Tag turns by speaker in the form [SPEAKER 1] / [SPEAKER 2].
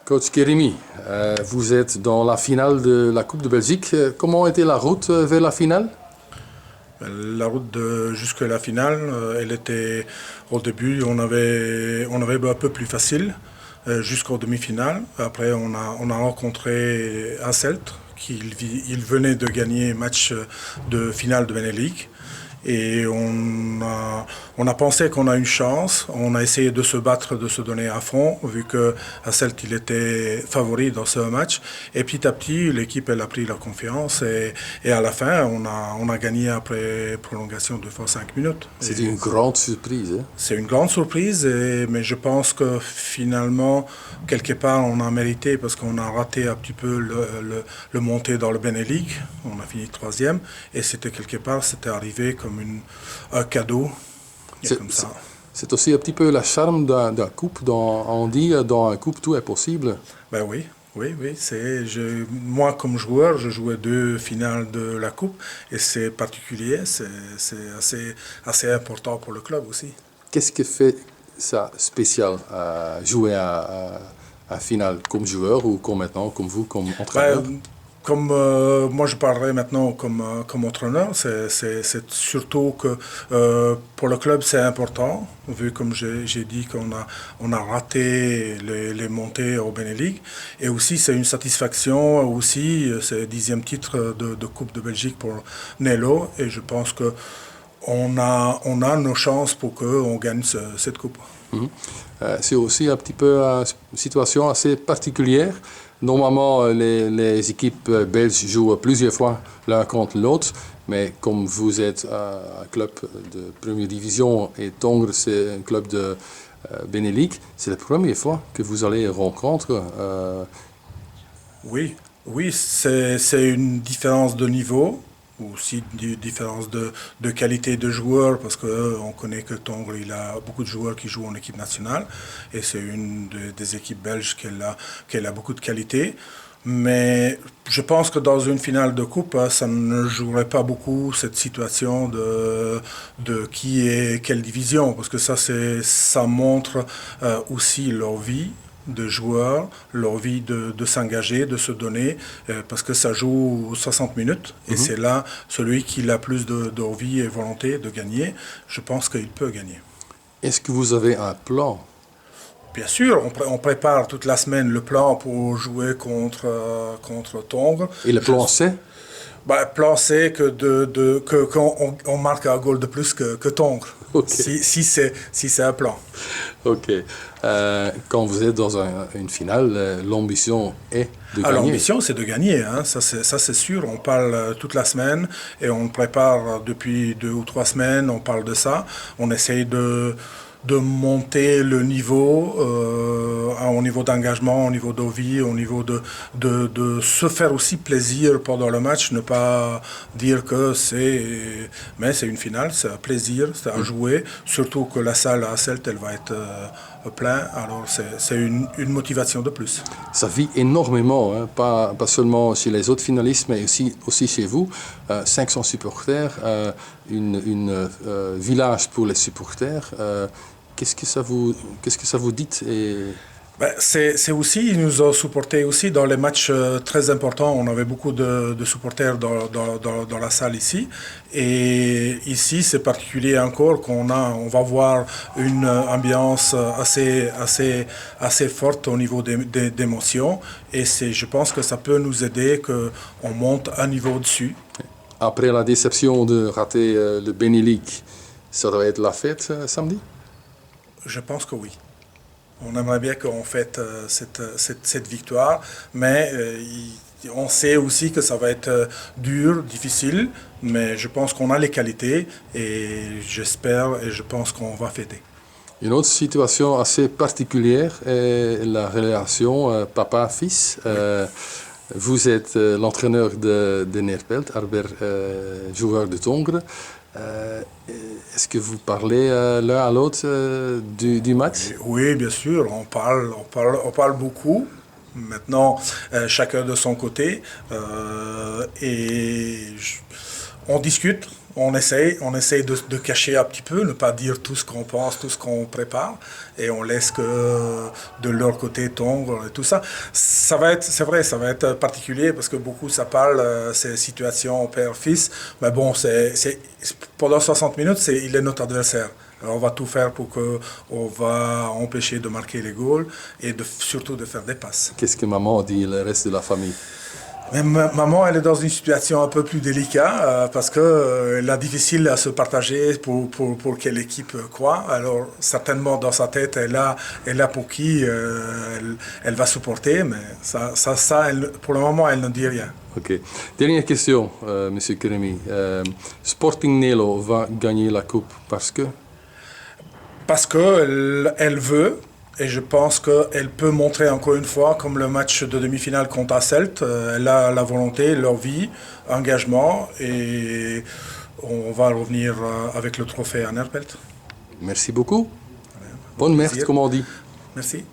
[SPEAKER 1] Coach Kérémy, vous êtes dans la finale de la Coupe de Belgique. Comment était la route vers la finale?
[SPEAKER 2] La route jusqu'à la finale, elle était au début, on avait un peu plus facile jusqu'aux demi-finales. Après, on a rencontré Hasselt, il venait de gagner match de finale de Benelux. Et on a pensé qu'on a une chance. On a essayé de se battre, de se donner à fond, vu que Hasselt il était favori dans ce match. Et petit à petit, l'équipe elle a pris la confiance et à la fin, on a gagné après prolongation de 5 minutes.
[SPEAKER 1] C'était une grande surprise. Hein?
[SPEAKER 2] C'est une grande surprise, mais je pense que finalement, quelque part, on a mérité parce qu'on a raté un petit peu le montée dans le Benelux. On a fini troisième et c'était quelque part, c'était arrivé comme un cadeau.
[SPEAKER 1] C'est aussi un petit peu la charme d'un coupe. On dit dans un coupe tout est possible.
[SPEAKER 2] Ben oui. Oui. Moi, comme joueur, je jouais 2 finales de la Coupe et c'est particulier, c'est assez important pour le club aussi.
[SPEAKER 1] Qu'est-ce qui fait ça spécial à jouer à finale comme joueur ou comme maintenant, comme vous, comme entraîneur?
[SPEAKER 2] Moi je parlerai maintenant comme entraîneur, c'est surtout que pour le club c'est important, vu comme j'ai dit on a raté les montées au Benelux, et aussi c'est une satisfaction, aussi c'est le 10e titre de Coupe de Belgique pour Nello, et je pense que on a nos chances pour qu'on gagne cette coupe.
[SPEAKER 1] C'est aussi un petit peu une situation assez particulière. Normalement, les équipes belges jouent plusieurs fois l'un contre l'autre, mais comme vous êtes un club de première division et Tongres c'est un club de Benelux, c'est la première fois que vous allez rencontrer.
[SPEAKER 2] Oui, c'est une différence de niveau, aussi une différence de qualité de joueurs, parce qu'on connaît que Tongres, il a beaucoup de joueurs qui jouent en équipe nationale, et c'est une des équipes belges qu'elle a beaucoup de qualité. Mais je pense que dans une finale de coupe, ça ne jouerait pas beaucoup cette situation de qui est quelle division, parce que ça montre aussi leur vie de joueurs, leur vie de s'engager, de se donner, parce que ça joue 60 minutes, et c'est là celui qui a plus d'envie et volonté de gagner, je pense qu'il peut gagner.
[SPEAKER 1] Est-ce que vous avez un plan?
[SPEAKER 2] Bien sûr, on prépare toute la semaine le plan pour jouer contre Tongres.
[SPEAKER 1] Et le plan c'est?
[SPEAKER 2] Le plan c'est qu'on marque un goal de plus que Tongres. Okay. Si c'est un plan.
[SPEAKER 1] Ok. Quand vous êtes dans une finale, l'ambition est de gagner.
[SPEAKER 2] L'ambition, c'est de gagner. Hein. Ça, c'est sûr. On parle toute la semaine et on prépare depuis 2 ou 3 semaines. On parle de ça. On essaye de monter le niveau, au niveau d'engagement, au niveau d'envie, au niveau de se faire aussi plaisir pendant le match, ne pas dire que mais c'est une finale, c'est un plaisir, c'est à jouer, surtout que la salle à Hasselt, elle va être pleine, alors c'est une motivation de plus.
[SPEAKER 1] Ça vit énormément, hein, pas seulement chez les autres finalistes, mais aussi chez vous. 500 supporters, une village pour les supporters. Qu'est-ce que ça vous dit
[SPEAKER 2] c'est aussi, ils nous ont supportés aussi dans les matchs très importants. On avait beaucoup de supporters dans la salle ici. Et ici, c'est particulier encore on va voir une ambiance assez forte au niveau d'émotion. Et je pense que ça peut nous aider qu'on monte un niveau dessus.
[SPEAKER 1] Après la déception de rater le Benelux, ça doit être la fête samedi?
[SPEAKER 2] Je pense que oui. On aimerait bien qu'on fête cette victoire, mais on sait aussi que ça va être dur, difficile, mais je pense qu'on a les qualités et j'espère et je pense qu'on va fêter.
[SPEAKER 1] Une autre situation assez particulière est la relation papa-fils. Vous êtes l'entraîneur de Neerpelt, Albert, joueur de Tongres. Est-ce que vous parlez l'un à l'autre du match?
[SPEAKER 2] Oui, bien sûr, on parle beaucoup. Maintenant, chacun de son côté. On discute on essaye de cacher un petit peu, ne pas dire tout ce qu'on pense, tout ce qu'on prépare, et on laisse que de leur côté Tongres et tout ça. C'est vrai, ça va être particulier parce que beaucoup ça parle, ces situations père-fils, mais bon, pendant 60 minutes, il est notre adversaire. Alors on va tout faire pour qu'on va empêcher de marquer les goals et surtout de faire des passes.
[SPEAKER 1] Qu'est-ce que maman dit, le reste de la famille?
[SPEAKER 2] Mais maman, elle est dans une situation un peu plus délicate parce qu'elle a difficile à se partager pour quelle équipe croit. Alors certainement dans sa tête, elle a pour qui elle va supporter, mais pour le moment, elle ne dit rien.
[SPEAKER 1] Ok. Dernière question, Monsieur Kérémy. Sporting Nelo va gagner la coupe parce que?
[SPEAKER 2] Parce qu'elle veut. Et je pense qu'elle peut montrer encore une fois, comme le match de demi-finale contre Asselt, elle a la volonté, l'envie, engagement, et on va revenir avec le trophée à Nerpelt.
[SPEAKER 1] Merci beaucoup. Bonne merde, comme on dit.
[SPEAKER 2] Merci.